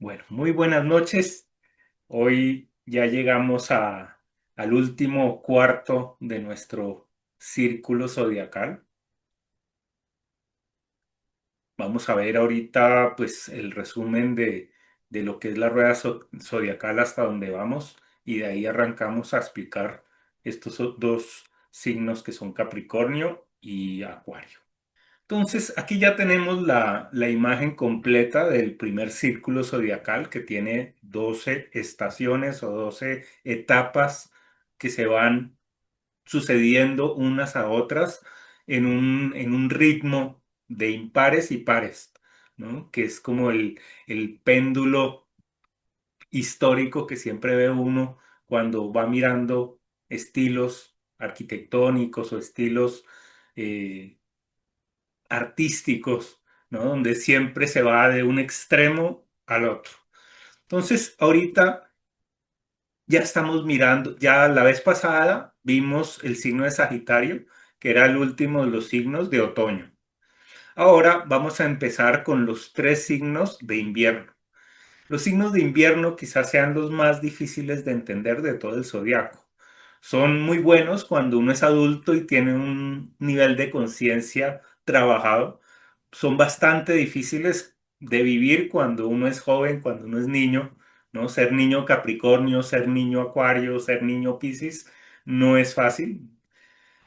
Bueno, muy buenas noches. Hoy ya llegamos al último cuarto de nuestro círculo zodiacal. Vamos a ver ahorita pues el resumen de lo que es la rueda zodiacal hasta donde vamos y de ahí arrancamos a explicar estos dos signos que son Capricornio y Acuario. Entonces, aquí ya tenemos la imagen completa del primer círculo zodiacal que tiene 12 estaciones o 12 etapas que se van sucediendo unas a otras en un ritmo de impares y pares, ¿no? Que es como el péndulo histórico que siempre ve uno cuando va mirando estilos arquitectónicos o estilos eh, artísticos, ¿no? Donde siempre se va de un extremo al otro. Entonces, ahorita ya estamos mirando, ya la vez pasada vimos el signo de Sagitario, que era el último de los signos de otoño. Ahora vamos a empezar con los tres signos de invierno. Los signos de invierno quizás sean los más difíciles de entender de todo el zodiaco. Son muy buenos cuando uno es adulto y tiene un nivel de conciencia trabajado. Son bastante difíciles de vivir cuando uno es joven, cuando uno es niño, ¿no? Ser niño Capricornio, ser niño Acuario, ser niño Piscis no es fácil.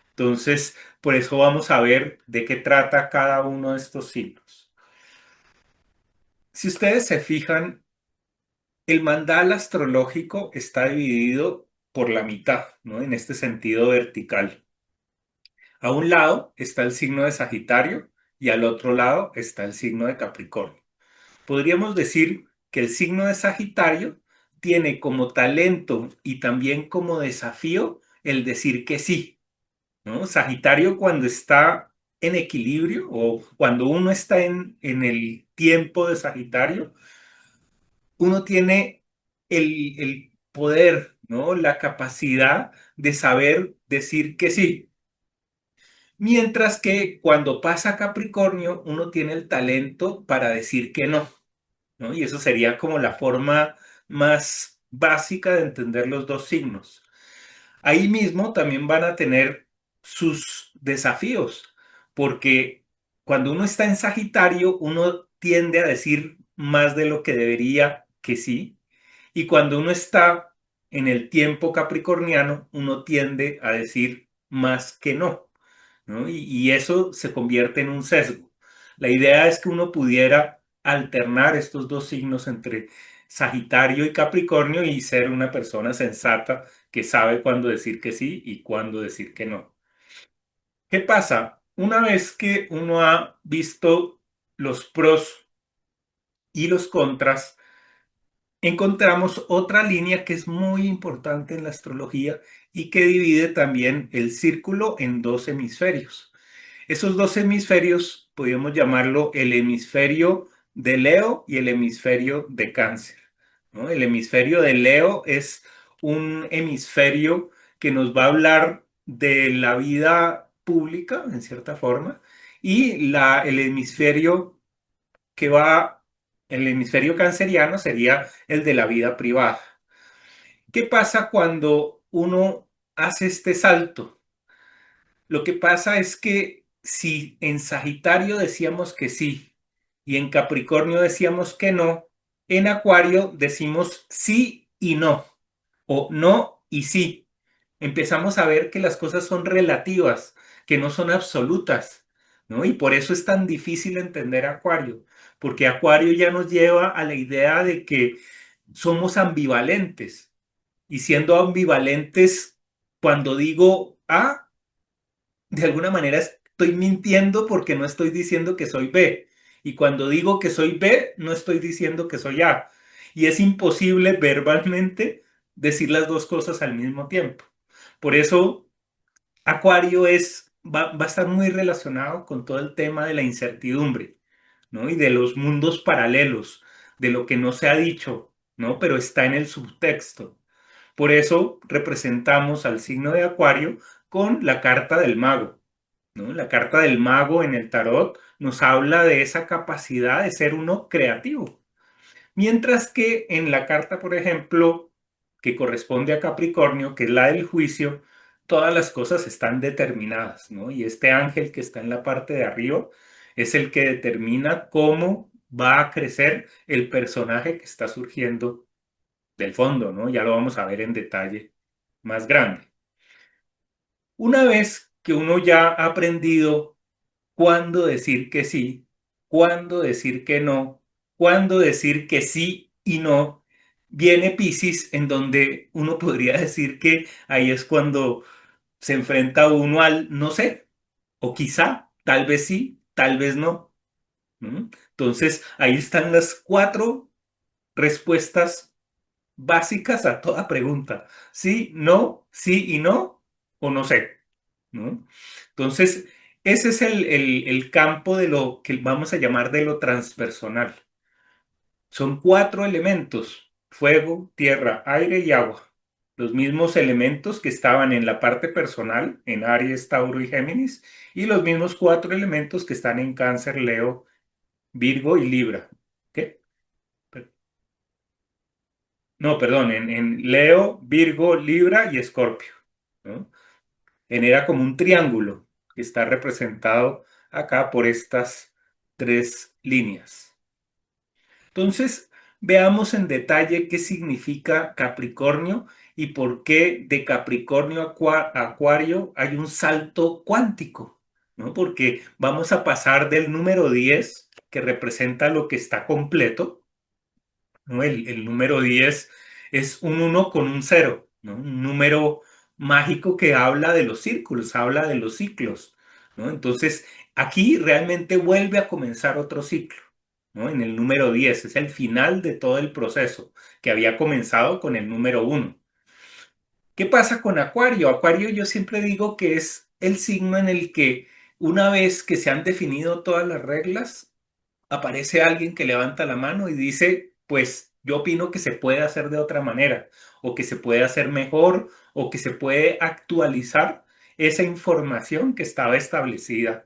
Entonces, por eso vamos a ver de qué trata cada uno de estos signos. Si ustedes se fijan, el mandala astrológico está dividido por la mitad, ¿no? En este sentido vertical. A un lado está el signo de Sagitario y al otro lado está el signo de Capricornio. Podríamos decir que el signo de Sagitario tiene como talento y también como desafío el decir que sí, ¿no? Sagitario cuando está en equilibrio o cuando uno está en el tiempo de Sagitario, uno tiene el poder, ¿no? La capacidad de saber decir que sí. Mientras que cuando pasa a Capricornio, uno tiene el talento para decir que no, ¿no? Y eso sería como la forma más básica de entender los dos signos. Ahí mismo también van a tener sus desafíos, porque cuando uno está en Sagitario, uno tiende a decir más de lo que debería que sí, y cuando uno está en el tiempo capricorniano, uno tiende a decir más que no, ¿no? Y eso se convierte en un sesgo. La idea es que uno pudiera alternar estos dos signos entre Sagitario y Capricornio y ser una persona sensata que sabe cuándo decir que sí y cuándo decir que no. ¿Qué pasa? Una vez que uno ha visto los pros y los contras, encontramos otra línea que es muy importante en la astrología y que divide también el círculo en dos hemisferios. Esos dos hemisferios podríamos llamarlo el hemisferio de Leo y el hemisferio de Cáncer, ¿no? El hemisferio de Leo es un hemisferio que nos va a hablar de la vida pública, en cierta forma, y el hemisferio que va, el hemisferio canceriano sería el de la vida privada. ¿Qué pasa cuando uno hace este salto? Lo que pasa es que si en Sagitario decíamos que sí y en Capricornio decíamos que no, en Acuario decimos sí y no, o no y sí. Empezamos a ver que las cosas son relativas, que no son absolutas, ¿no? Y por eso es tan difícil entender Acuario, porque Acuario ya nos lleva a la idea de que somos ambivalentes. Y siendo ambivalentes, cuando digo A, de alguna manera estoy mintiendo porque no estoy diciendo que soy B. Y cuando digo que soy B, no estoy diciendo que soy A. Y es imposible verbalmente decir las dos cosas al mismo tiempo. Por eso, Acuario va a estar muy relacionado con todo el tema de la incertidumbre, ¿no? Y de los mundos paralelos, de lo que no se ha dicho, ¿no? Pero está en el subtexto. Por eso representamos al signo de Acuario con la carta del mago, ¿no? La carta del mago en el tarot nos habla de esa capacidad de ser uno creativo. Mientras que en la carta, por ejemplo, que corresponde a Capricornio, que es la del juicio, todas las cosas están determinadas, ¿no? Y este ángel que está en la parte de arriba es el que determina cómo va a crecer el personaje que está surgiendo del fondo, ¿no? Ya lo vamos a ver en detalle más grande. Una vez que uno ya ha aprendido cuándo decir que sí, cuándo decir que no, cuándo decir que sí y no, viene Piscis, en donde uno podría decir que ahí es cuando se enfrenta uno al no sé, o quizá, tal vez sí, tal vez no. ¿Mm? Entonces, ahí están las cuatro respuestas básicas a toda pregunta. Sí, no, sí y no, o no sé. ¿No? Entonces, ese es el campo de lo que vamos a llamar de lo transpersonal. Son cuatro elementos: fuego, tierra, aire y agua. Los mismos elementos que estaban en la parte personal, en Aries, Tauro y Géminis, y los mismos cuatro elementos que están en Cáncer, Leo, Virgo y Libra. ¿Qué? No, perdón, en Leo, Virgo, Libra y Escorpio, ¿no? Genera como un triángulo que está representado acá por estas tres líneas. Entonces, veamos en detalle qué significa Capricornio y por qué de Capricornio a Acuario hay un salto cuántico, ¿no? Porque vamos a pasar del número 10, que representa lo que está completo, ¿no? El número 10 es un uno con un cero, ¿no? Un número mágico que habla de los círculos, habla de los ciclos, ¿no? Entonces, aquí realmente vuelve a comenzar otro ciclo, ¿no? En el número 10 es el final de todo el proceso que había comenzado con el número uno. ¿Qué pasa con Acuario? Acuario yo siempre digo que es el signo en el que una vez que se han definido todas las reglas, aparece alguien que levanta la mano y dice, pues yo opino que se puede hacer de otra manera, o que se puede hacer mejor, o que se puede actualizar esa información que estaba establecida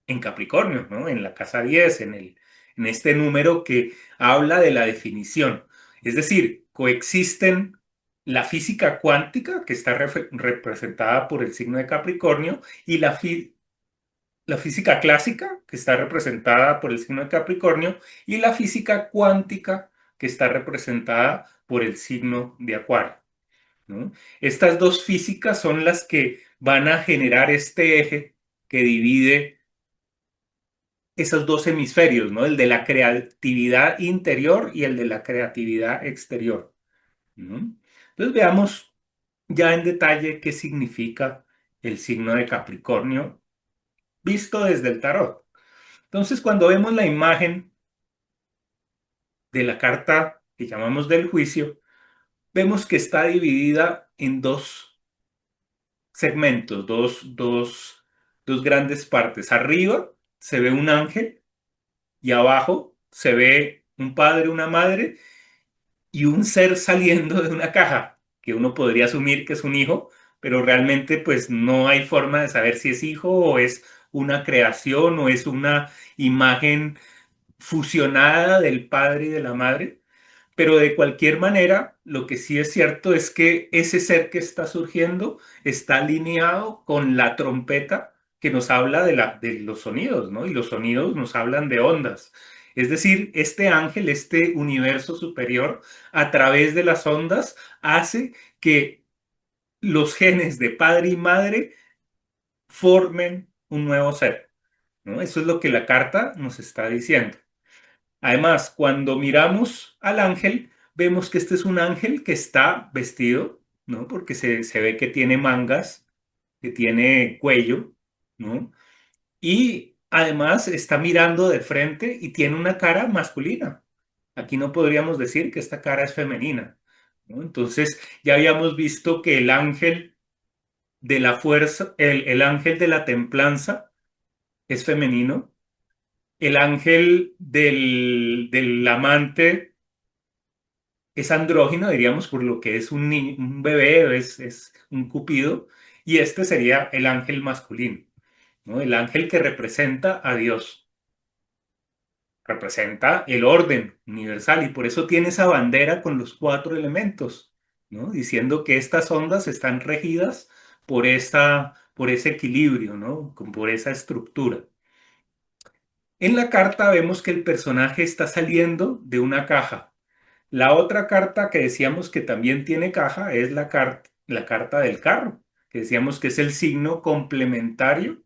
en Capricornio, ¿no? En la casa 10, en este número que habla de la definición. Es decir, coexisten la física cuántica, que está representada por el signo de Capricornio, y la física clásica, que está representada por el signo de Capricornio, y la física cuántica, que está representada por el signo de Acuario, ¿no? Estas dos físicas son las que van a generar este eje que divide esos dos hemisferios, ¿no? El de la creatividad interior y el de la creatividad exterior, ¿no? Entonces veamos ya en detalle qué significa el signo de Capricornio visto desde el tarot. Entonces, cuando vemos la imagen de la carta que llamamos del juicio, vemos que está dividida en dos segmentos, dos grandes partes. Arriba se ve un ángel y abajo se ve un padre, una madre y un ser saliendo de una caja, que uno podría asumir que es un hijo, pero realmente pues no hay forma de saber si es hijo o es una creación o es una imagen fusionada del padre y de la madre. Pero de cualquier manera, lo que sí es cierto es que ese ser que está surgiendo está alineado con la trompeta que nos habla de los sonidos, ¿no? Y los sonidos nos hablan de ondas. Es decir, este ángel, este universo superior, a través de las ondas, hace que los genes de padre y madre formen un nuevo ser, ¿no? Eso es lo que la carta nos está diciendo. Además, cuando miramos al ángel, vemos que este es un ángel que está vestido, ¿no? Porque se ve que tiene mangas, que tiene cuello, ¿no? Y además está mirando de frente y tiene una cara masculina. Aquí no podríamos decir que esta cara es femenina, ¿no? Entonces, ya habíamos visto que el ángel de la fuerza, el ángel de la templanza es femenino, el ángel del amante es andrógino, diríamos, por lo que es un bebé, es un cupido, y este sería el ángel masculino, ¿no? El ángel que representa a Dios. representa el orden universal y por eso tiene esa bandera con los cuatro elementos, ¿no? Diciendo que estas ondas están regidas por ese equilibrio, ¿no? Por esa estructura. En la carta vemos que el personaje está saliendo de una caja. La otra carta que decíamos que también tiene caja es la carta del carro, que decíamos que es el signo complementario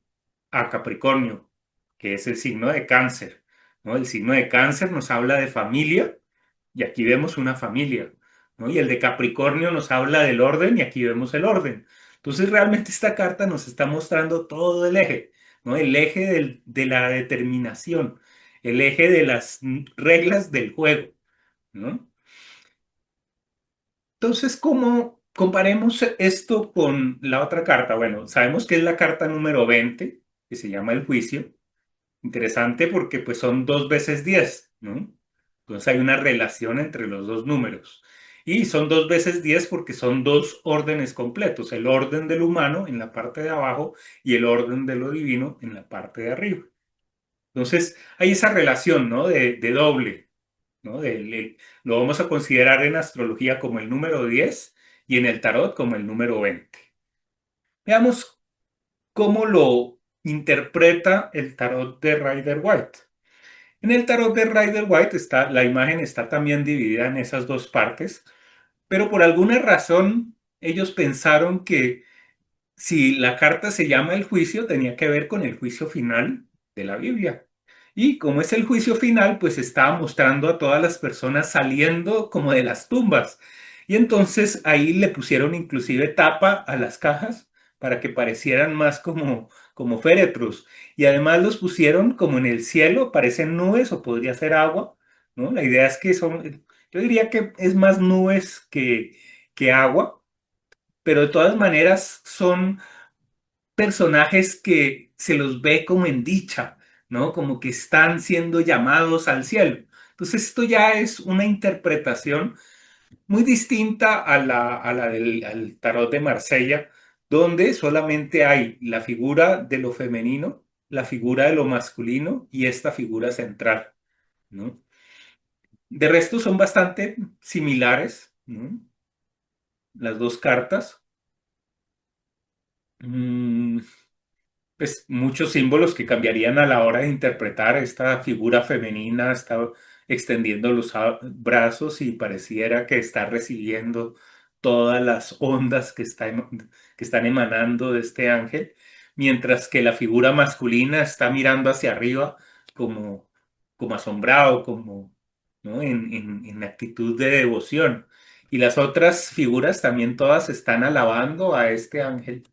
a Capricornio, que es el signo de cáncer, ¿no? El signo de cáncer nos habla de familia y aquí vemos una familia, ¿no? Y el de Capricornio nos habla del orden y aquí vemos el orden. Entonces realmente esta carta nos está mostrando todo el eje, ¿no? El eje de la determinación, el eje de las reglas del juego, ¿no? Entonces, ¿cómo comparemos esto con la otra carta? Bueno, sabemos que es la carta número 20, que se llama el juicio. Interesante porque pues son 2 veces 10, ¿no? Entonces hay una relación entre los dos números. Y son 2 veces 10 porque son dos órdenes completos, el orden del humano en la parte de abajo y el orden de lo divino en la parte de arriba. Entonces hay esa relación, ¿no? De doble, ¿no? Lo vamos a considerar en astrología como el número 10 y en el tarot como el número 20. Veamos cómo lo interpreta el tarot de Rider White. En el tarot de Rider White la imagen está también dividida en esas dos partes, pero por alguna razón ellos pensaron que si la carta se llama el juicio, tenía que ver con el juicio final de la Biblia. Y como es el juicio final, pues estaba mostrando a todas las personas saliendo como de las tumbas. Y entonces ahí le pusieron inclusive tapa a las cajas para que parecieran más como féretros. Y además los pusieron como en el cielo, parecen nubes o podría ser agua, ¿no? La idea es que son, yo diría que es más nubes que agua, pero de todas maneras son personajes que se los ve como en dicha, ¿no? Como que están siendo llamados al cielo. Entonces esto ya es una interpretación muy distinta a la del al tarot de Marsella, donde solamente hay la figura de lo femenino, la figura de lo masculino y esta figura central, ¿no? De resto son bastante similares, ¿no? Las dos cartas. Mm, pues muchos símbolos que cambiarían a la hora de interpretar esta figura femenina, está extendiendo los brazos y pareciera que está recibiendo todas las ondas que están emanando de este ángel, mientras que la figura masculina está mirando hacia arriba como, como asombrado, como, ¿no? en actitud de devoción. Y las otras figuras también todas están alabando a este ángel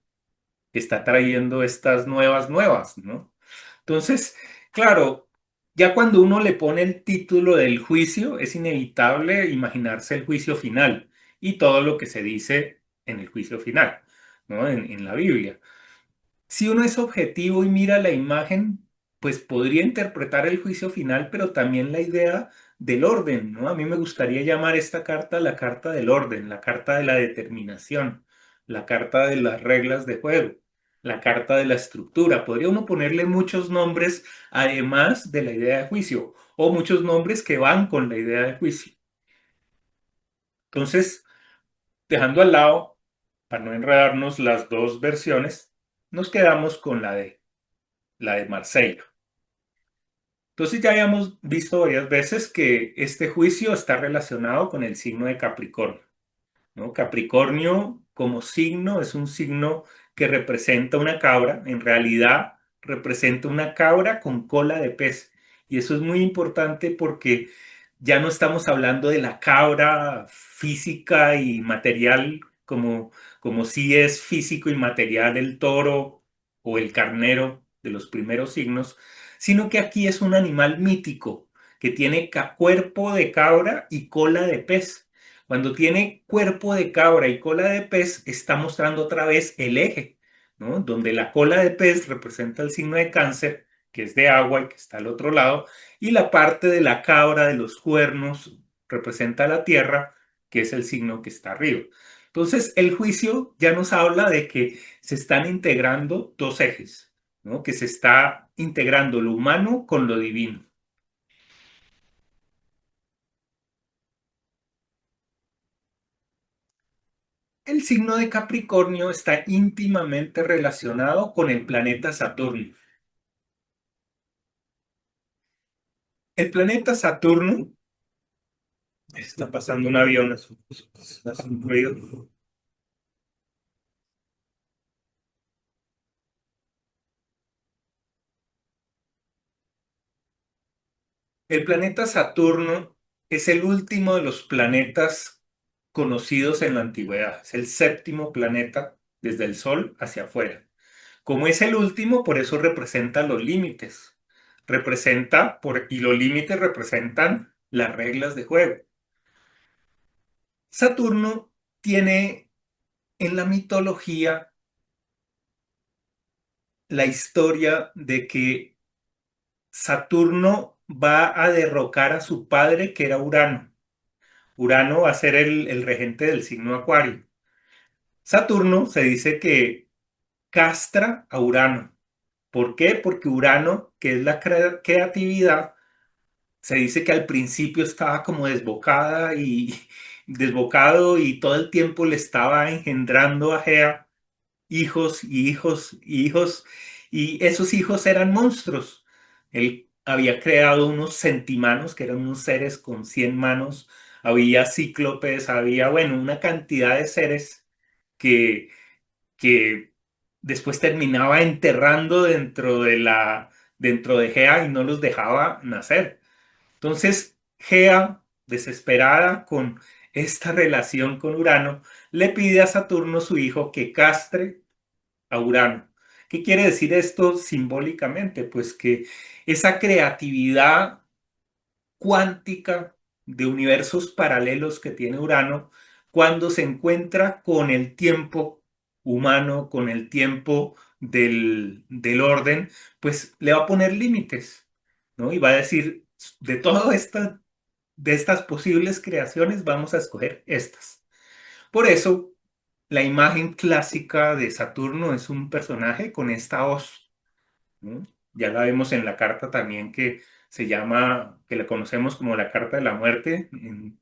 está trayendo estas nuevas, ¿no? Entonces, claro, ya cuando uno le pone el título del juicio, es inevitable imaginarse el juicio final y todo lo que se dice en el juicio final, ¿no? En la Biblia. Si uno es objetivo y mira la imagen, pues podría interpretar el juicio final, pero también la idea del orden, ¿no? A mí me gustaría llamar esta carta la carta del orden, la carta de la determinación, la carta de las reglas de juego, la carta de la estructura. Podría uno ponerle muchos nombres además de la idea de juicio, o muchos nombres que van con la idea de juicio. Entonces, dejando al lado, para no enredarnos las dos versiones, nos quedamos con la de Marsella. Entonces ya habíamos visto varias veces que este juicio está relacionado con el signo de Capricornio, ¿no? Capricornio como signo es un signo que representa una cabra, en realidad representa una cabra con cola de pez. Y eso es muy importante porque ya no estamos hablando de la cabra física y material como si es físico y material el toro o el carnero de los primeros signos, sino que aquí es un animal mítico que tiene cuerpo de cabra y cola de pez. Cuando tiene cuerpo de cabra y cola de pez, está mostrando otra vez el eje, ¿no? Donde la cola de pez representa el signo de cáncer, que es de agua y que está al otro lado, y la parte de la cabra de los cuernos representa la tierra, que es el signo que está arriba. Entonces, el juicio ya nos habla de que se están integrando dos ejes, ¿no? Que se está integrando lo humano con lo divino. signo de Capricornio está íntimamente relacionado con el planeta Saturno. El planeta Saturno, está pasando un avión, hace un ruido. El planeta Saturno es el último de los planetas conocidos en la antigüedad. Es el séptimo planeta desde el Sol hacia afuera. Como es el último, por eso representa los límites. Y los límites representan las reglas de juego. Saturno tiene en la mitología la historia de que Saturno va a derrocar a su padre, que era Urano. Urano va a ser el regente del signo Acuario. Saturno se dice que castra a Urano. ¿Por qué? Porque Urano, que es la creatividad, se dice que al principio estaba como desbocada y desbocado y todo el tiempo le estaba engendrando a Gea hijos y hijos y hijos, y esos hijos eran monstruos. Él había creado unos centimanos, que eran unos seres con 100 manos, había cíclopes, había, bueno, una cantidad de seres que, que después terminaba enterrando dentro de Gea y no los dejaba nacer. Entonces, Gea, desesperada con esta relación con Urano, le pide a Saturno, su hijo, que castre a Urano. ¿Qué quiere decir esto simbólicamente? Pues que esa creatividad cuántica de universos paralelos que tiene Urano, cuando se encuentra con el tiempo humano, con el tiempo del orden, pues le va a poner límites, ¿no? Y va a decir, de todas de estas posibles creaciones, vamos a escoger estas. Por eso, la imagen clásica de Saturno es un personaje con esta hoz, ¿no? Ya la vemos en la carta también que la conocemos como la carta de la muerte en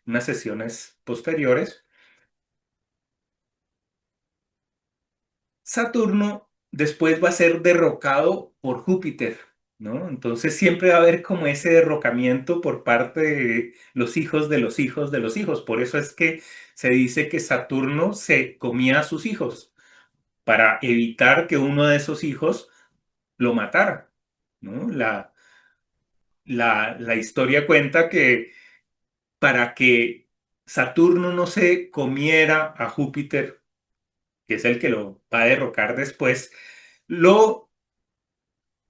unas sesiones posteriores. Saturno después va a ser derrocado por Júpiter, ¿no? Entonces siempre va a haber como ese derrocamiento por parte de los hijos de los hijos de los hijos. Por eso es que se dice que Saturno se comía a sus hijos para evitar que uno de esos hijos lo matara, ¿no? La historia cuenta que para que Saturno no se comiera a Júpiter, que es el que lo va a derrocar después, lo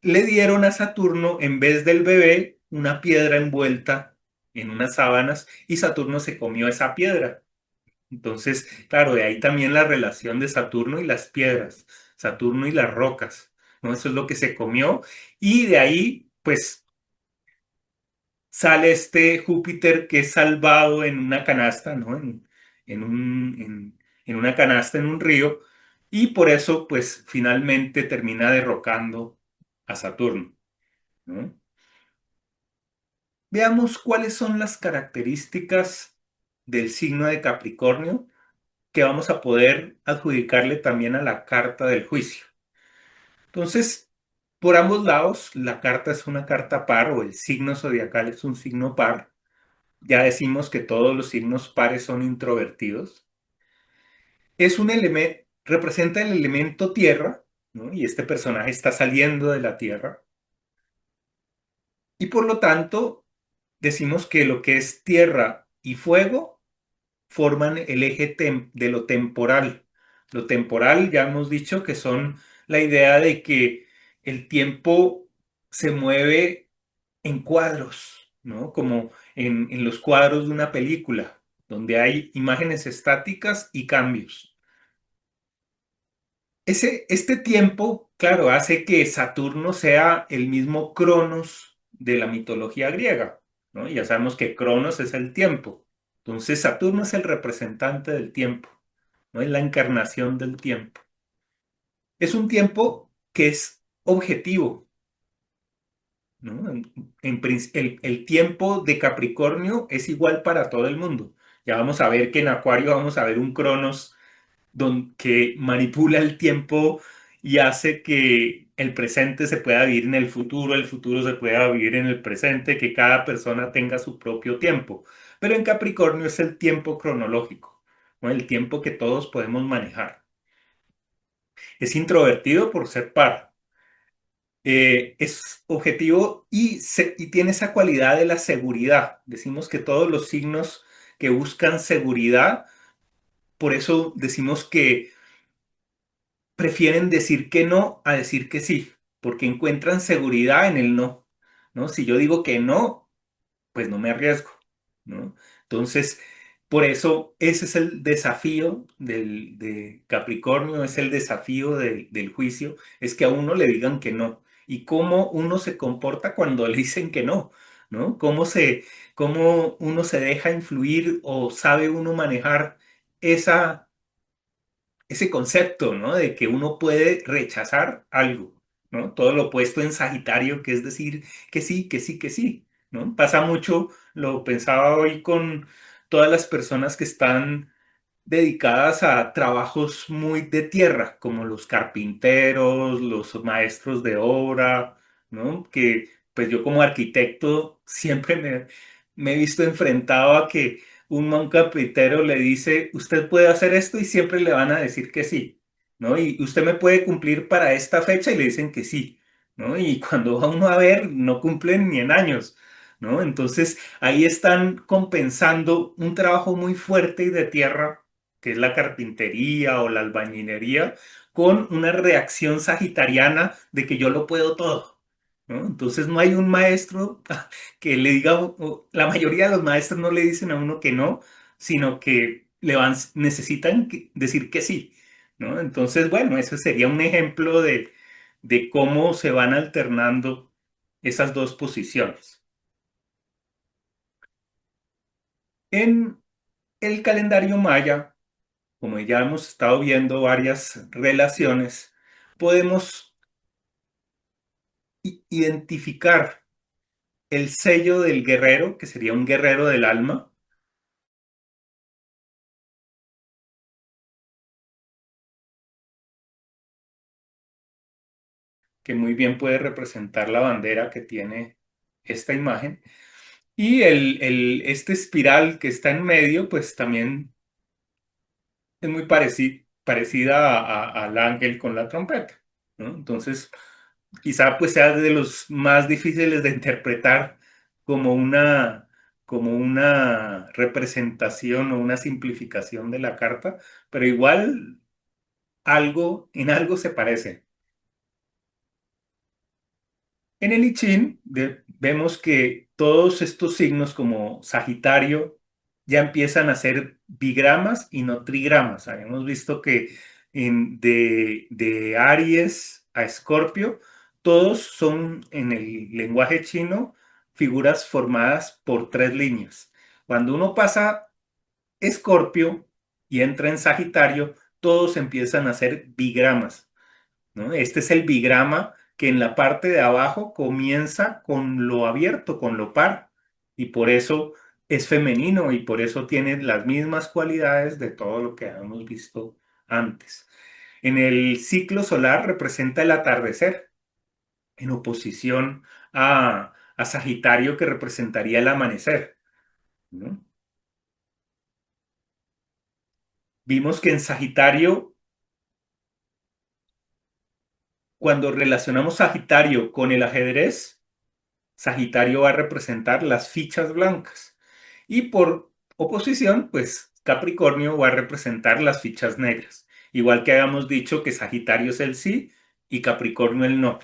le dieron a Saturno en vez del bebé una piedra envuelta en unas sábanas y Saturno se comió esa piedra. Entonces, claro, de ahí también la relación de Saturno y las piedras, Saturno y las rocas, ¿no? Eso es lo que se comió y de ahí, pues, sale este Júpiter que es salvado en una canasta, ¿no? En una canasta en un río y por eso, pues, finalmente termina derrocando a Saturno, ¿no? Veamos cuáles son las características del signo de Capricornio que vamos a poder adjudicarle también a la carta del juicio. Entonces, por ambos lados, la carta es una carta par o el signo zodiacal es un signo par. Ya decimos que todos los signos pares son introvertidos. Es un elemento, representa el elemento tierra, ¿no? Y este personaje está saliendo de la tierra. Y por lo tanto, decimos que lo que es tierra y fuego forman el eje de lo temporal. Lo temporal, ya hemos dicho que son la idea de que el tiempo se mueve en cuadros, ¿no? Como en los cuadros de una película, donde hay imágenes estáticas y cambios. Este tiempo, claro, hace que Saturno sea el mismo Cronos de la mitología griega, ¿no? Ya sabemos que Cronos es el tiempo. Entonces Saturno es el representante del tiempo, ¿no? Es la encarnación del tiempo. Es un tiempo que es objetivo, ¿no? El tiempo de Capricornio es igual para todo el mundo. Ya vamos a ver que en Acuario vamos a ver un Cronos que manipula el tiempo y hace que el presente se pueda vivir en el futuro se pueda vivir en el presente, que cada persona tenga su propio tiempo. Pero en Capricornio es el tiempo cronológico, ¿no? El tiempo que todos podemos manejar. Es introvertido por ser par. Es objetivo y tiene esa cualidad de la seguridad. Decimos que todos los signos que buscan seguridad, por eso decimos que prefieren decir que no a decir que sí, porque encuentran seguridad en el no, ¿no? Si yo digo que no, pues no me arriesgo, ¿no? Entonces, por eso ese es el desafío de Capricornio, es el desafío del juicio, es que a uno le digan que no. Y cómo uno se comporta cuando le dicen que no, ¿no? Cómo uno se deja influir o sabe uno manejar ese concepto, ¿no? De que uno puede rechazar algo, ¿no? Todo lo opuesto en Sagitario, que es decir que sí, que sí, que sí, ¿no? Pasa mucho, lo pensaba hoy con todas las personas que están dedicadas a trabajos muy de tierra, como los carpinteros, los maestros de obra, ¿no? Que pues yo como arquitecto siempre me he visto enfrentado a que un carpintero le dice, usted puede hacer esto y siempre le van a decir que sí, ¿no? Y usted me puede cumplir para esta fecha y le dicen que sí, ¿no? Y cuando va uno a ver, no cumplen ni en años, ¿no? Entonces ahí están compensando un trabajo muy fuerte y de tierra que es la carpintería o la albañilería, con una reacción sagitariana de que yo lo puedo todo, ¿no? Entonces no hay un maestro que le diga, la mayoría de los maestros no le dicen a uno que no, sino que necesitan decir que sí, ¿no? Entonces, bueno, ese sería un ejemplo de cómo se van alternando esas dos posiciones. En el calendario maya, como ya hemos estado viendo varias relaciones, podemos identificar el sello del guerrero, que sería un guerrero del alma, que muy bien puede representar la bandera que tiene esta imagen. Y este espiral que está en medio, pues también es muy parecida al ángel con la trompeta, ¿no? Entonces, quizá pues sea de los más difíciles de interpretar como como una representación o una simplificación de la carta, pero igual en algo se parece. En el I Ching vemos que todos estos signos como Sagitario ya empiezan a ser bigramas y no trigramas. Habíamos visto que de Aries a Escorpio, todos son en el lenguaje chino figuras formadas por tres líneas. Cuando uno pasa Escorpio y entra en Sagitario, todos empiezan a ser bigramas, ¿no? Este es el bigrama que en la parte de abajo comienza con lo abierto, con lo par, y por eso es femenino y por eso tiene las mismas cualidades de todo lo que hemos visto antes. En el ciclo solar representa el atardecer, en oposición a Sagitario que representaría el amanecer, ¿no? Vimos que en Sagitario, cuando relacionamos Sagitario con el ajedrez, Sagitario va a representar las fichas blancas y por oposición, pues Capricornio va a representar las fichas negras. Igual que habíamos dicho que Sagitario es el sí y Capricornio el no,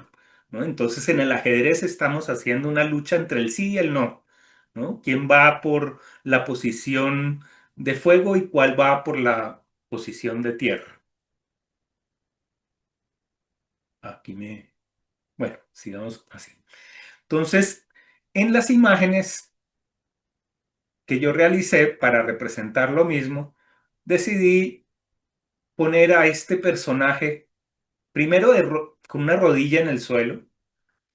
¿no? Entonces en el ajedrez estamos haciendo una lucha entre el sí y el no, ¿no? ¿Quién va por la posición de fuego y cuál va por la posición de tierra? Aquí bueno, sigamos así. Entonces, en las imágenes que yo realicé para representar lo mismo, decidí poner a este personaje primero con una rodilla en el suelo.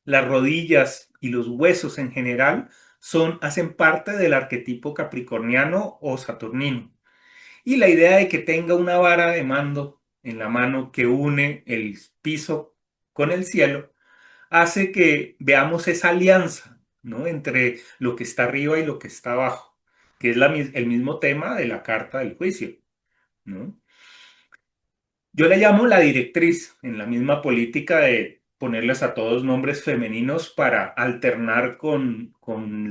Las rodillas y los huesos en general hacen parte del arquetipo capricorniano o saturnino. Y la idea de que tenga una vara de mando en la mano que une el piso con el cielo hace que veamos esa alianza, ¿no? Entre lo que está arriba y lo que está abajo, que es el mismo tema de la carta del juicio, ¿no? Yo le llamo la directriz en la misma política de ponerles a todos nombres femeninos para alternar con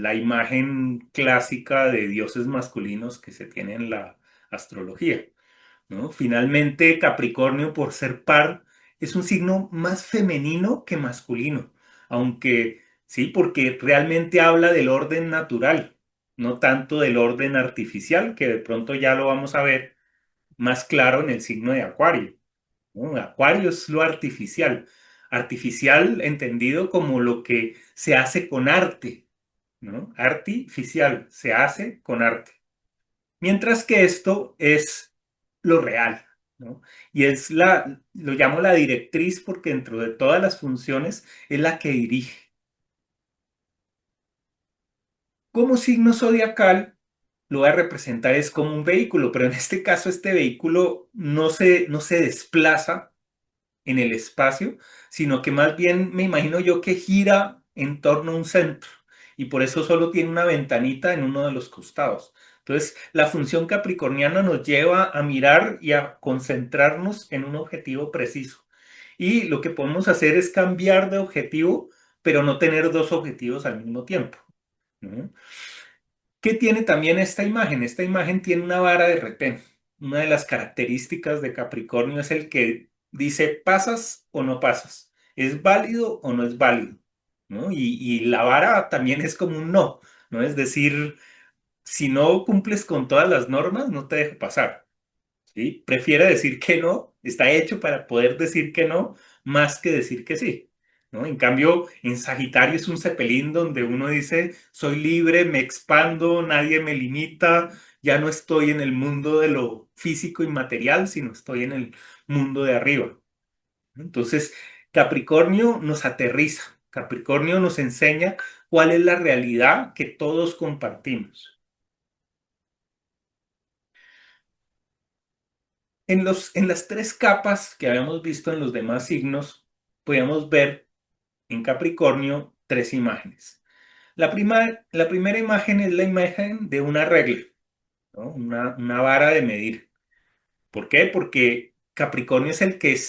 la imagen clásica de dioses masculinos que se tiene en la astrología, ¿no? Finalmente, Capricornio, por ser par, es un signo más femenino que masculino, aunque sí, porque realmente habla del orden natural, no tanto del orden artificial, que de pronto ya lo vamos a ver más claro en el signo de Acuario, ¿no? Acuario es lo artificial, artificial entendido como lo que se hace con arte, ¿no? Artificial, se hace con arte. Mientras que esto es lo real, ¿no? Y lo llamo la directriz porque dentro de todas las funciones es la que dirige. Como signo zodiacal, lo voy a representar es como un vehículo, pero en este caso este vehículo no se desplaza en el espacio, sino que más bien me imagino yo que gira en torno a un centro y por eso solo tiene una ventanita en uno de los costados. Entonces, la función capricorniana nos lleva a mirar y a concentrarnos en un objetivo preciso. Y lo que podemos hacer es cambiar de objetivo, pero no tener dos objetivos al mismo tiempo, ¿no? ¿Qué tiene también esta imagen? Esta imagen tiene una vara de retén. Una de las características de Capricornio es el que dice pasas o no pasas, es válido o no es válido, ¿no? Y la vara también es como un no, ¿no? Es decir, si no cumples con todas las normas, no te dejo pasar. ¿Sí? Prefiere decir que no, está hecho para poder decir que no, más que decir que sí, ¿no? En cambio, en Sagitario es un cepelín donde uno dice, soy libre, me expando, nadie me limita, ya no estoy en el mundo de lo físico y material, sino estoy en el mundo de arriba. Entonces, Capricornio nos aterriza, Capricornio nos enseña cuál es la realidad que todos compartimos. En las tres capas que habíamos visto en los demás signos, podíamos ver en Capricornio tres imágenes. La primera imagen es la imagen de una regla, ¿no? Una vara de medir. ¿Por qué? Porque Capricornio es el que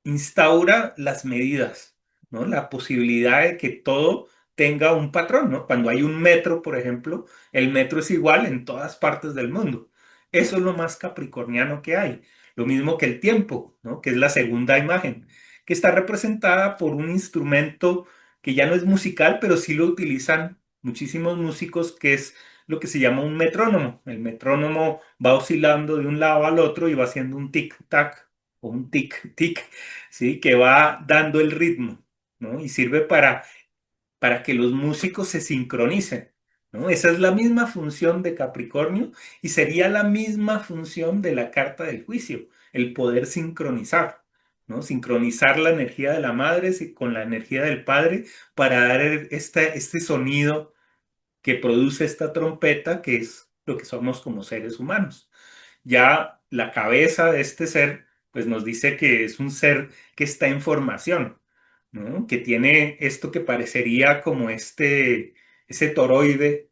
instaura las medidas, ¿no? La posibilidad de que todo tenga un patrón, ¿no? Cuando hay un metro, por ejemplo, el metro es igual en todas partes del mundo. Eso es lo más capricorniano que hay. Lo mismo que el tiempo, ¿no? Que es la segunda imagen, que está representada por un instrumento que ya no es musical, pero sí lo utilizan muchísimos músicos, que es lo que se llama un metrónomo. El metrónomo va oscilando de un lado al otro y va haciendo un tic-tac o un tic-tic, ¿sí? Que va dando el ritmo, ¿no? Y sirve para que los músicos se sincronicen, ¿no? Esa es la misma función de Capricornio y sería la misma función de la carta del juicio, el poder sincronizar, ¿no? Sincronizar la energía de la madre con la energía del padre para dar este sonido que produce esta trompeta, que es lo que somos como seres humanos. Ya la cabeza de este ser, pues nos dice que es un ser que está en formación, ¿no? Que tiene esto que parecería como ese toroide,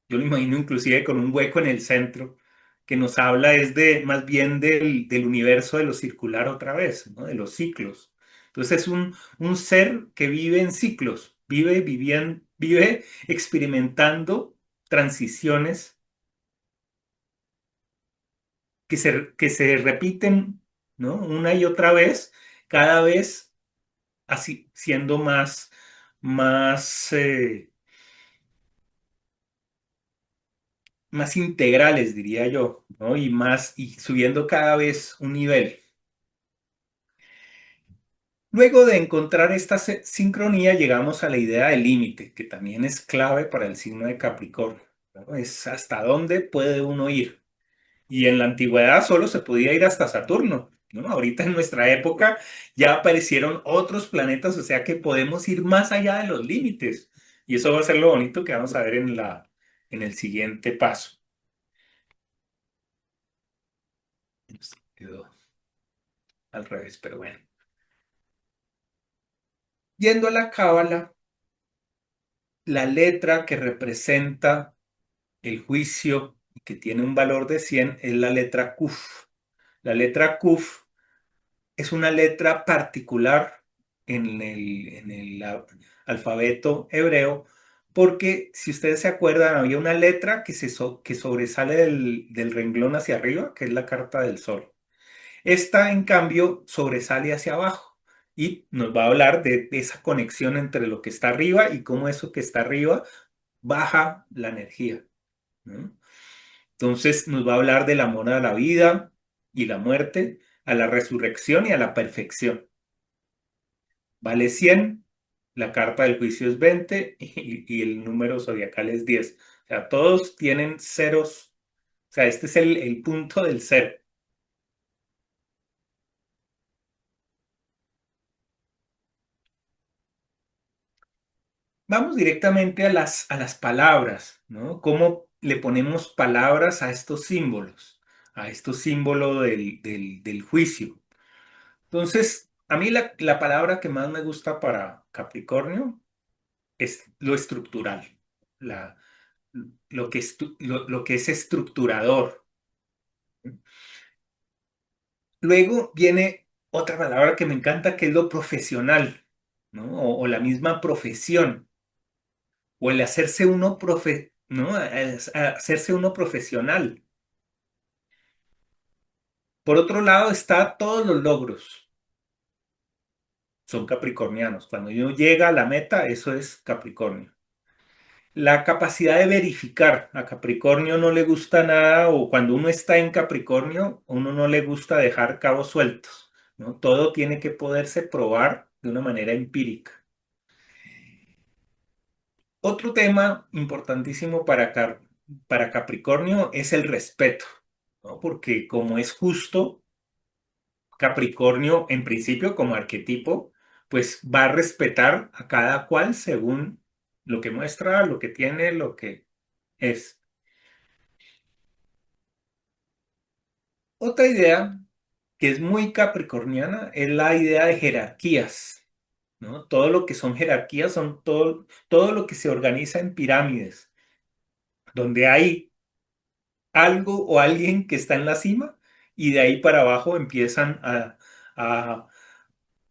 yo lo imagino inclusive con un hueco en el centro, que nos habla es más bien del universo de lo circular otra vez, ¿no? De los ciclos. Entonces es un ser que vive en ciclos, vive experimentando transiciones que se repiten, ¿no? Una y otra vez, cada vez así siendo más, más integrales, diría yo, ¿no? Y subiendo cada vez un nivel. Luego de encontrar esta sincronía, llegamos a la idea del límite, que también es clave para el signo de Capricornio, ¿no? Es hasta dónde puede uno ir. Y en la antigüedad solo se podía ir hasta Saturno, ¿no? Ahorita en nuestra época ya aparecieron otros planetas, o sea que podemos ir más allá de los límites. Y eso va a ser lo bonito que vamos a ver en el siguiente paso. Quedó al revés, pero bueno. Yendo a la cábala, la letra que representa el juicio y que tiene un valor de 100 es la letra Kuf. La letra Kuf es una letra particular en el alfabeto hebreo, porque si ustedes se acuerdan, había una letra que sobresale del renglón hacia arriba, que es la carta del sol. Esta, en cambio, sobresale hacia abajo y nos va a hablar de esa conexión entre lo que está arriba y cómo eso que está arriba baja la energía, ¿no? Entonces nos va a hablar del amor a la vida y la muerte, a la resurrección y a la perfección. Vale 100, la carta del juicio es 20 y el número zodiacal es 10. O sea, todos tienen ceros. O sea, este es el punto del cero. Vamos directamente a las palabras, ¿no? ¿Cómo le ponemos palabras a estos símbolos? A estos símbolos del juicio. Entonces, a mí la palabra que más me gusta para Capricornio es lo estructural, la, lo que es estructurador. Luego viene otra palabra que me encanta, que es lo profesional, ¿no? O la misma profesión, o el hacerse uno ¿no? Hacerse uno profesional. Por otro lado está todos los logros, son capricornianos. Cuando uno llega a la meta, eso es Capricornio. La capacidad de verificar, a Capricornio no le gusta nada, o cuando uno está en Capricornio, a uno no le gusta dejar cabos sueltos, ¿no? Todo tiene que poderse probar de una manera empírica. Otro tema importantísimo para Capricornio es el respeto, ¿no? Porque como es justo, Capricornio, en principio, como arquetipo, pues va a respetar a cada cual según lo que muestra, lo que tiene, lo que es. Otra idea que es muy capricorniana es la idea de jerarquías, ¿no? Todo lo que son jerarquías son todo lo que se organiza en pirámides, donde hay algo o alguien que está en la cima y de ahí para abajo empiezan a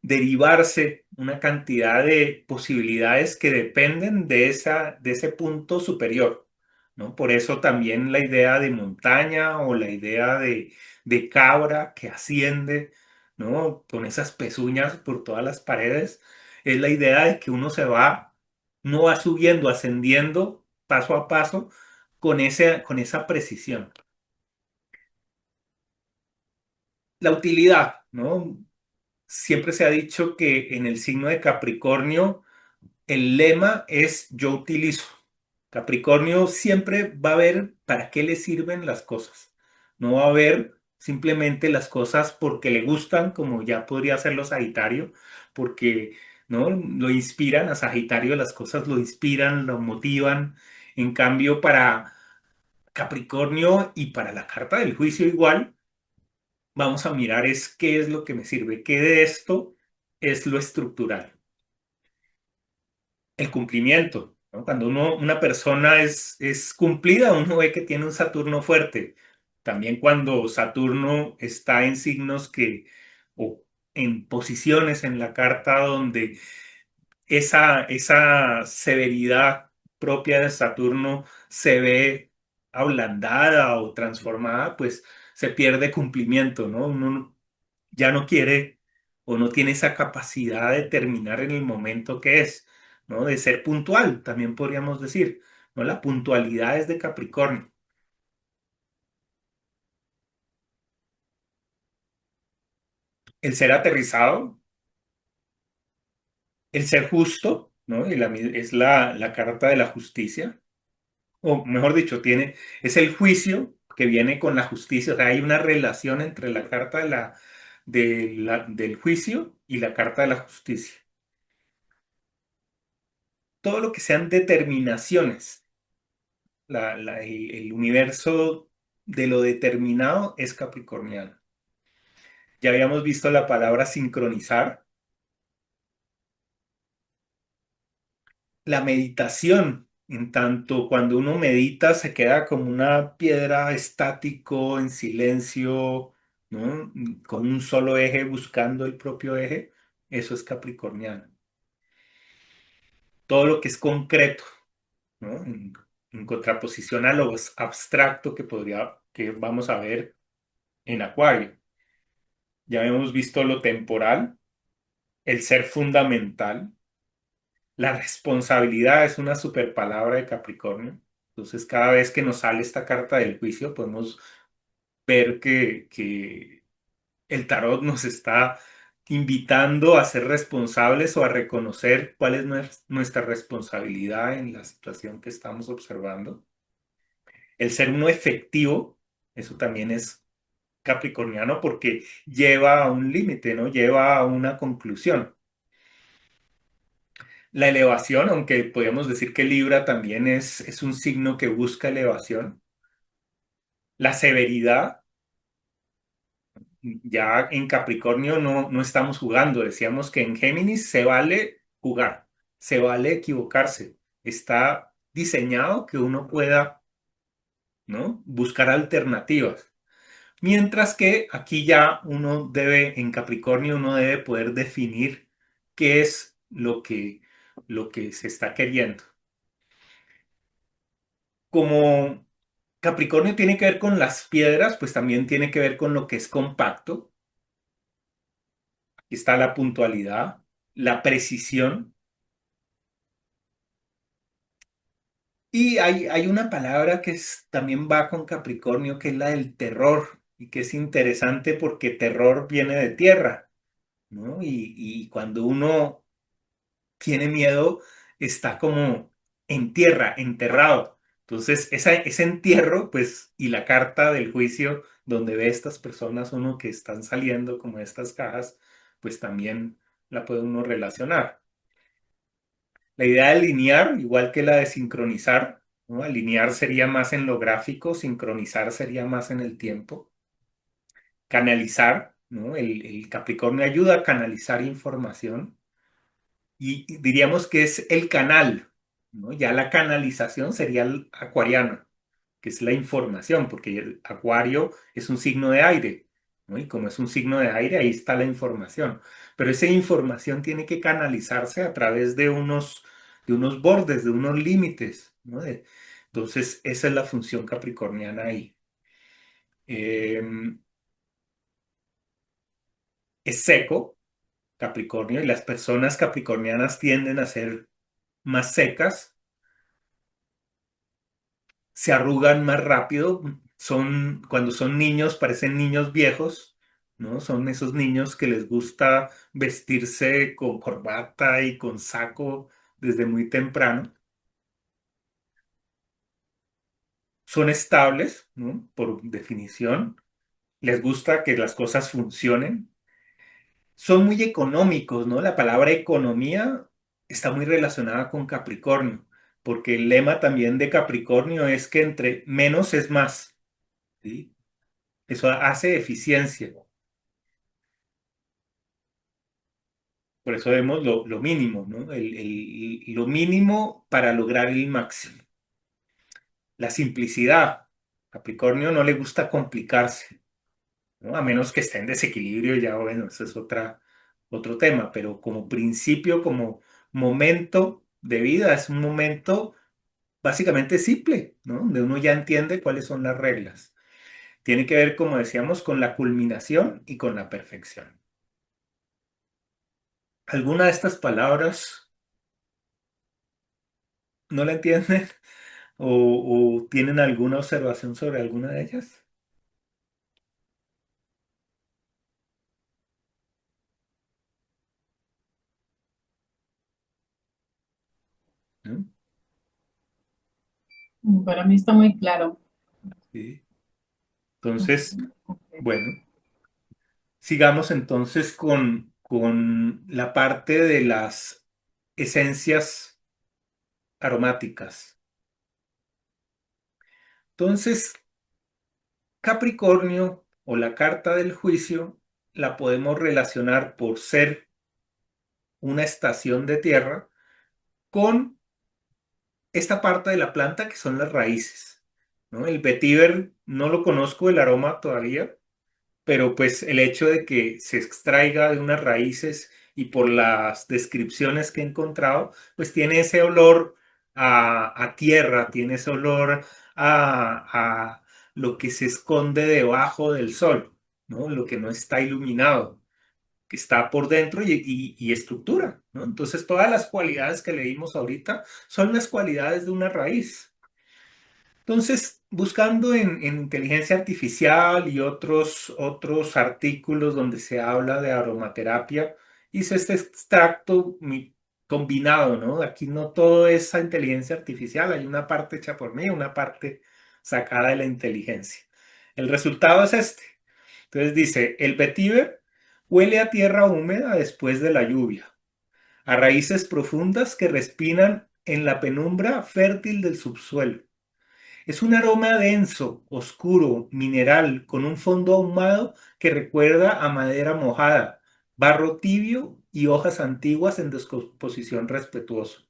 derivarse una cantidad de posibilidades que dependen de ese punto superior, ¿no? Por eso también la idea de montaña o la idea de cabra que asciende, ¿no? Con esas pezuñas por todas las paredes, es la idea de que uno no va subiendo, ascendiendo paso a paso con esa precisión. La utilidad, ¿no? Siempre se ha dicho que en el signo de Capricornio el lema es yo utilizo. Capricornio siempre va a ver para qué le sirven las cosas. No va a ver simplemente las cosas porque le gustan, como ya podría hacerlo Sagitario, porque ¿no? Lo inspiran a Sagitario, las cosas lo inspiran, lo motivan. En cambio, para Capricornio y para la carta del juicio igual, vamos a mirar es qué es lo que me sirve, qué de esto es lo estructural. El cumplimiento, ¿no? Cuando una persona es cumplida, uno ve que tiene un Saturno fuerte. También cuando Saturno está en signos o en posiciones en la carta donde esa severidad propia de Saturno se ve ablandada o transformada, pues se pierde cumplimiento, ¿no? Uno ya no quiere o no tiene esa capacidad de terminar en el momento que es, ¿no? De ser puntual, también podríamos decir, ¿no? La puntualidad es de Capricornio. El ser aterrizado, el ser justo, ¿no? Es la carta de la justicia, o mejor dicho, es el juicio que viene con la justicia, o sea, hay una relación entre la carta del juicio y la carta de la justicia. todo lo que sean determinaciones. El universo de lo determinado es capricorniano. Ya habíamos visto la palabra sincronizar. La meditación, en tanto cuando uno medita se queda como una piedra estático, en silencio, ¿no? Con un solo eje, buscando el propio eje, eso es capricorniano. Todo lo que es concreto, ¿no? En contraposición a lo abstracto que vamos a ver en Acuario. Ya hemos visto lo temporal, el ser fundamental. La responsabilidad es una super palabra de Capricornio. Entonces, cada vez que nos sale esta carta del juicio, podemos ver que el tarot nos está invitando a ser responsables o a reconocer cuál es nuestra responsabilidad en la situación que estamos observando. El ser uno efectivo, eso también es capricorniano porque lleva a un límite, ¿no? Lleva a una conclusión. La elevación, aunque podríamos decir que Libra también es un signo que busca elevación. La severidad, ya en Capricornio no estamos jugando. Decíamos que en Géminis se vale jugar, se vale equivocarse. Está diseñado que uno pueda, ¿no? Buscar alternativas. Mientras que aquí ya uno debe, en Capricornio, uno debe poder definir qué es lo que se está queriendo. Como Capricornio tiene que ver con las piedras, pues también tiene que ver con lo que es compacto. Aquí está la puntualidad, la precisión. Y hay una palabra que también va con Capricornio, que es la del terror, y que es interesante porque terror viene de tierra, ¿no? Y cuando uno tiene miedo, está como en tierra, enterrado. Entonces, ese entierro, pues, y la carta del juicio, donde ve estas personas, uno que están saliendo como de estas cajas, pues también la puede uno relacionar. La idea de alinear, igual que la de sincronizar, ¿no? Alinear sería más en lo gráfico, sincronizar sería más en el tiempo. Canalizar, ¿no? El Capricornio ayuda a canalizar información y diríamos que es el canal, ¿no? Ya la canalización sería el acuariano, que es la información, porque el acuario es un signo de aire, ¿no? Y como es un signo de aire, ahí está la información. Pero esa información tiene que canalizarse a través de unos bordes, de unos límites, ¿no? Entonces, esa es la función capricorniana ahí. Es seco, Capricornio, y las personas capricornianas tienden a ser más secas, se arrugan más rápido, cuando son niños, parecen niños viejos, ¿no? Son esos niños que les gusta vestirse con corbata y con saco desde muy temprano. Son estables, ¿no? Por definición. Les gusta que las cosas funcionen. Son muy económicos, ¿no? La palabra economía está muy relacionada con Capricornio, porque el lema también de Capricornio es que entre menos es más, ¿sí? Eso hace eficiencia. Por eso vemos lo mínimo, ¿no? Lo mínimo para lograr el máximo. La simplicidad. Capricornio no le gusta complicarse, ¿no? A menos que esté en desequilibrio, ya bueno, eso es otro tema, pero como principio, como momento de vida, es un momento básicamente simple, ¿no? Donde uno ya entiende cuáles son las reglas. Tiene que ver, como decíamos, con la culminación y con la perfección. ¿Alguna de estas palabras no la entienden? O tienen alguna observación sobre alguna de ellas? ¿No? Para mí está muy claro. Sí. Entonces, bueno, sigamos entonces con la parte de las esencias aromáticas. Entonces, Capricornio o la carta del juicio la podemos relacionar por ser una estación de tierra con esta parte de la planta que son las raíces, ¿no? El vetiver no lo conozco el aroma todavía, pero pues el hecho de que se extraiga de unas raíces y por las descripciones que he encontrado, pues tiene ese olor a tierra, tiene ese olor a lo que se esconde debajo del sol, ¿no? Lo que no está iluminado, que está por dentro y estructura, ¿no? Entonces todas las cualidades que leímos ahorita son las cualidades de una raíz. Entonces, buscando en inteligencia artificial y otros artículos donde se habla de aromaterapia, hice este extracto combinado, ¿no? Aquí no todo es a inteligencia artificial, hay una parte hecha por mí, una parte sacada de la inteligencia. El resultado es este. Entonces dice, el vetiver huele a tierra húmeda después de la lluvia, a raíces profundas que respiran en la penumbra fértil del subsuelo. Es un aroma denso, oscuro, mineral, con un fondo ahumado que recuerda a madera mojada, barro tibio y hojas antiguas en descomposición respetuosa.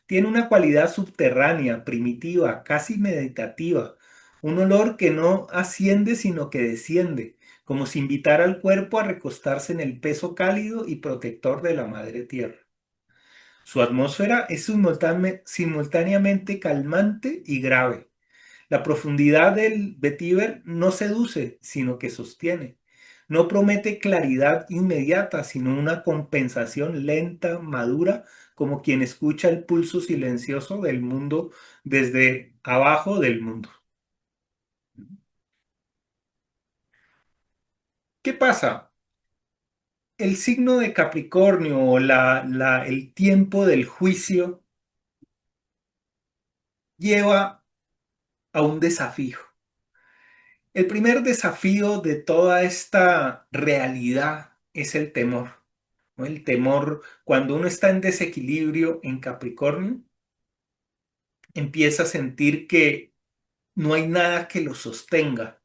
Tiene una cualidad subterránea, primitiva, casi meditativa, un olor que no asciende sino que desciende, como si invitara al cuerpo a recostarse en el peso cálido y protector de la madre tierra. Su atmósfera es simultáneamente calmante y grave. La profundidad del vetiver no seduce, sino que sostiene. No promete claridad inmediata, sino una compensación lenta, madura, como quien escucha el pulso silencioso del mundo desde abajo del mundo. ¿Qué pasa? El signo de Capricornio o el tiempo del juicio lleva a un desafío. El primer desafío de toda esta realidad es el temor, ¿no? El temor, cuando uno está en desequilibrio en Capricornio, empieza a sentir que no hay nada que lo sostenga.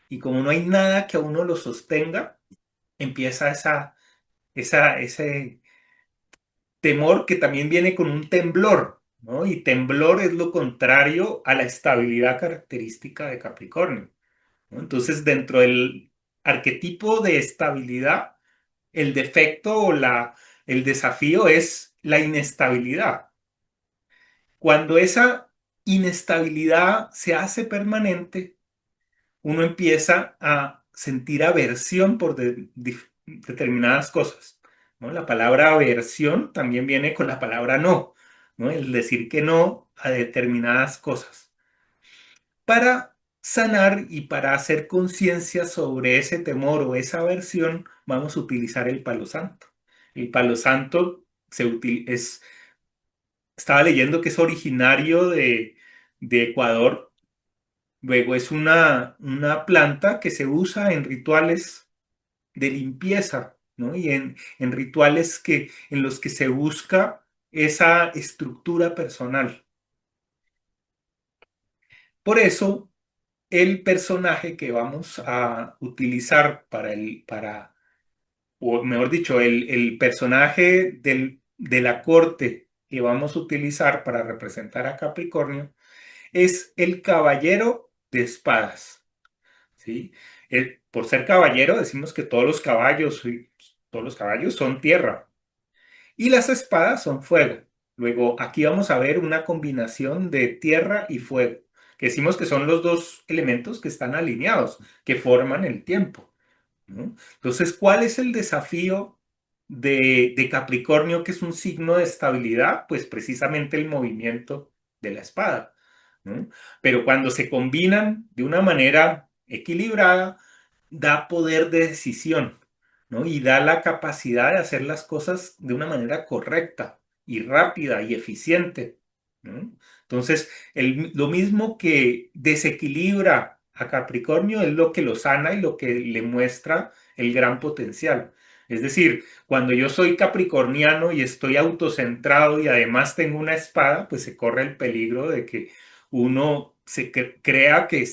Y como no hay nada que a uno lo sostenga, empieza ese temor que también viene con un temblor, ¿no? Y temblor es lo contrario a la estabilidad característica de Capricornio, ¿no? Entonces, dentro del arquetipo de estabilidad, el defecto el desafío es la inestabilidad. Cuando esa inestabilidad se hace permanente, uno empieza a sentir aversión por determinadas cosas, ¿no? La palabra aversión también viene con la palabra no, ¿no? El decir que no a determinadas cosas. Para sanar y para hacer conciencia sobre ese temor o esa aversión, vamos a utilizar el palo santo. El palo santo estaba leyendo que es originario de Ecuador. Luego es una planta que se usa en rituales de limpieza, ¿no? Y en rituales en los que se busca esa estructura personal. Por eso, el personaje que vamos a utilizar o mejor dicho, el personaje de la corte que vamos a utilizar para representar a Capricornio es el caballero de espadas, ¿sí? Por ser caballero decimos que todos los caballos son tierra y las espadas son fuego. Luego aquí vamos a ver una combinación de tierra y fuego, que decimos que son los dos elementos que están alineados, que forman el tiempo, ¿no? Entonces, ¿cuál es el desafío de Capricornio, que es un signo de estabilidad? Pues precisamente el movimiento de la espada, ¿no? Pero cuando se combinan de una manera equilibrada, da poder de decisión, ¿no? Y da la capacidad de hacer las cosas de una manera correcta y rápida y eficiente, ¿no? Entonces, lo mismo que desequilibra a Capricornio es lo que lo sana y lo que le muestra el gran potencial. Es decir, cuando yo soy capricorniano y estoy autocentrado y además tengo una espada, pues se corre el peligro de que uno crea que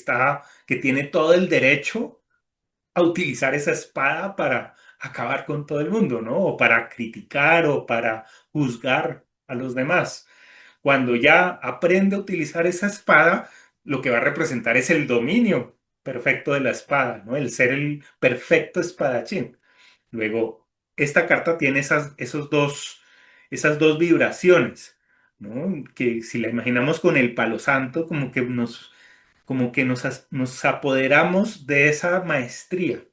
que tiene todo el derecho a utilizar esa espada para acabar con todo el mundo, ¿no? O para criticar o para juzgar a los demás. Cuando ya aprende a utilizar esa espada, lo que va a representar es el dominio perfecto de la espada, ¿no? El ser el perfecto espadachín. Luego, esta carta tiene esas dos vibraciones, ¿no? Que si la imaginamos con el palo santo, como que nos apoderamos de esa maestría,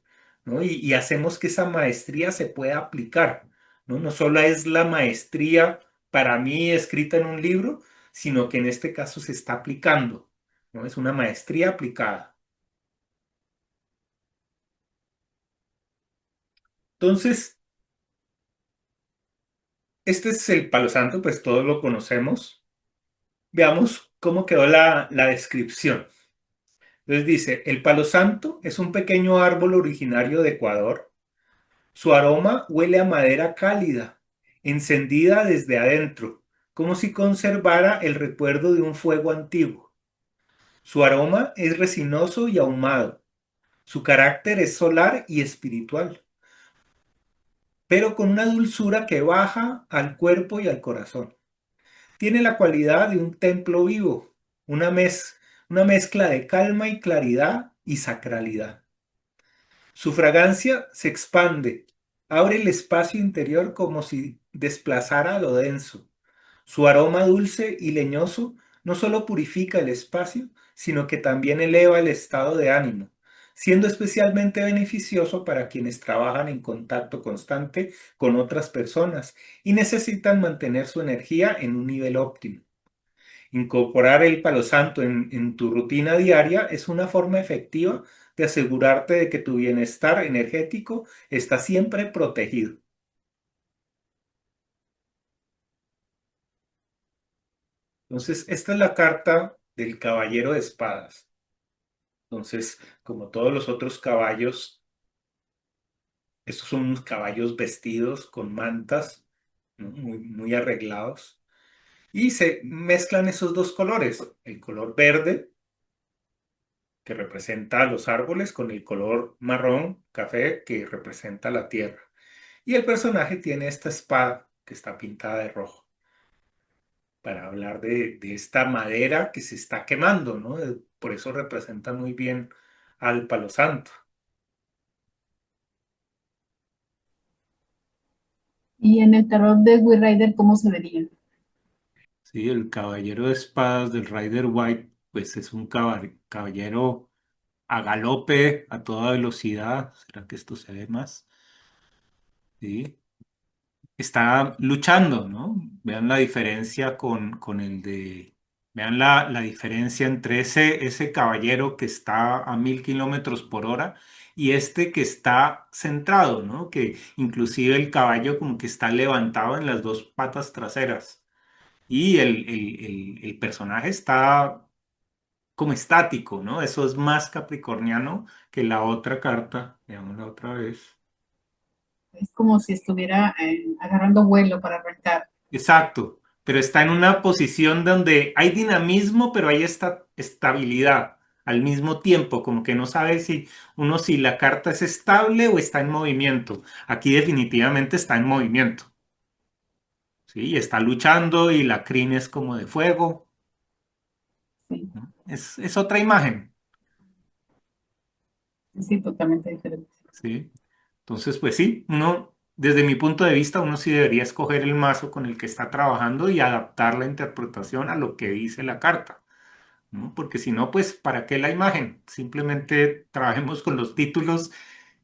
¿no? Y hacemos que esa maestría se pueda aplicar, ¿no? No solo es la maestría para mí escrita en un libro, sino que en este caso se está aplicando, ¿no? Es una maestría aplicada. Entonces, este es el palo santo, pues todos lo conocemos. Veamos cómo quedó la descripción. Entonces dice, el palo santo es un pequeño árbol originario de Ecuador. Su aroma huele a madera cálida, encendida desde adentro, como si conservara el recuerdo de un fuego antiguo. Su aroma es resinoso y ahumado. Su carácter es solar y espiritual, pero con una dulzura que baja al cuerpo y al corazón. Tiene la cualidad de un templo vivo, una mezcla de calma y claridad y sacralidad. Su fragancia se expande, abre el espacio interior como si desplazara lo denso. Su aroma dulce y leñoso no solo purifica el espacio, sino que también eleva el estado de ánimo, siendo especialmente beneficioso para quienes trabajan en contacto constante con otras personas y necesitan mantener su energía en un nivel óptimo. Incorporar el palo santo en tu rutina diaria es una forma efectiva de asegurarte de que tu bienestar energético está siempre protegido. Entonces, esta es la carta del caballero de espadas. Entonces, como todos los otros caballos, estos son unos caballos vestidos con mantas, ¿no? Muy arreglados. Y se mezclan esos dos colores, el color verde, que representa los árboles, con el color marrón, café, que representa la tierra. Y el personaje tiene esta espada que está pintada de rojo para hablar de esta madera que se está quemando, ¿no? Por eso representa muy bien al palo santo. Y en el tarot de Wii Rider, ¿cómo se vería? Sí, el caballero de espadas del Rider White, pues es un caballero a galope, a toda velocidad. ¿Será que esto se ve más? Sí. Está luchando, ¿no? Vean la diferencia con el de... Vean la diferencia entre ese caballero que está a 1000 km/h y este que está centrado, ¿no? Que inclusive el caballo como que está levantado en las dos patas traseras y el personaje está como estático, ¿no? Eso es más capricorniano que la otra carta. Veámosla otra vez. Es como si estuviera agarrando vuelo para arrancar. Exacto, pero está en una posición donde hay dinamismo, pero hay esta estabilidad al mismo tiempo, como que no sabe si la carta es estable o está en movimiento. Aquí definitivamente está en movimiento, ¿sí? Y está luchando y la crin es como de fuego, Sí, ¿no? Es otra imagen, sí, totalmente diferente. ¿sí? Entonces, pues sí, desde mi punto de vista, uno sí debería escoger el mazo con el que está trabajando y adaptar la interpretación a lo que dice la carta. ¿No? Porque si no, pues, ¿para qué la imagen? Simplemente trabajemos con los títulos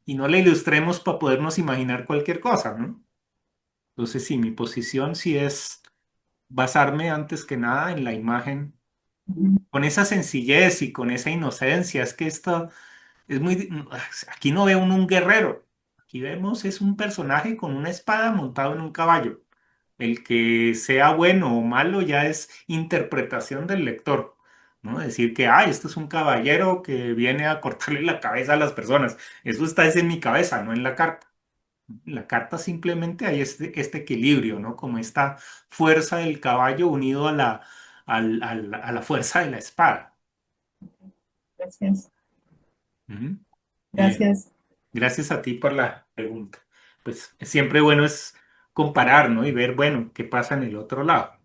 y no la ilustremos para podernos imaginar cualquier cosa, ¿no? Entonces, sí, mi posición sí es basarme antes que nada en la imagen, Ujú. con esa sencillez y con esa inocencia. Es que esto es muy... Aquí no ve uno un guerrero, aquí vemos es un personaje con una espada montado en un caballo. El que sea bueno o malo ya es interpretación del lector, ¿no? Decir que, ay, esto es un caballero que viene a cortarle la cabeza a las personas. Eso está es en mi cabeza, no en la carta. La carta simplemente hay este equilibrio, ¿no? Como esta fuerza del caballo unido a a la fuerza de la espada. Gracias. Ujú. Bien, Gracias. gracias a ti por la pregunta. Pues siempre bueno es comparar, ¿no? Y ver, bueno, qué pasa en el otro lado.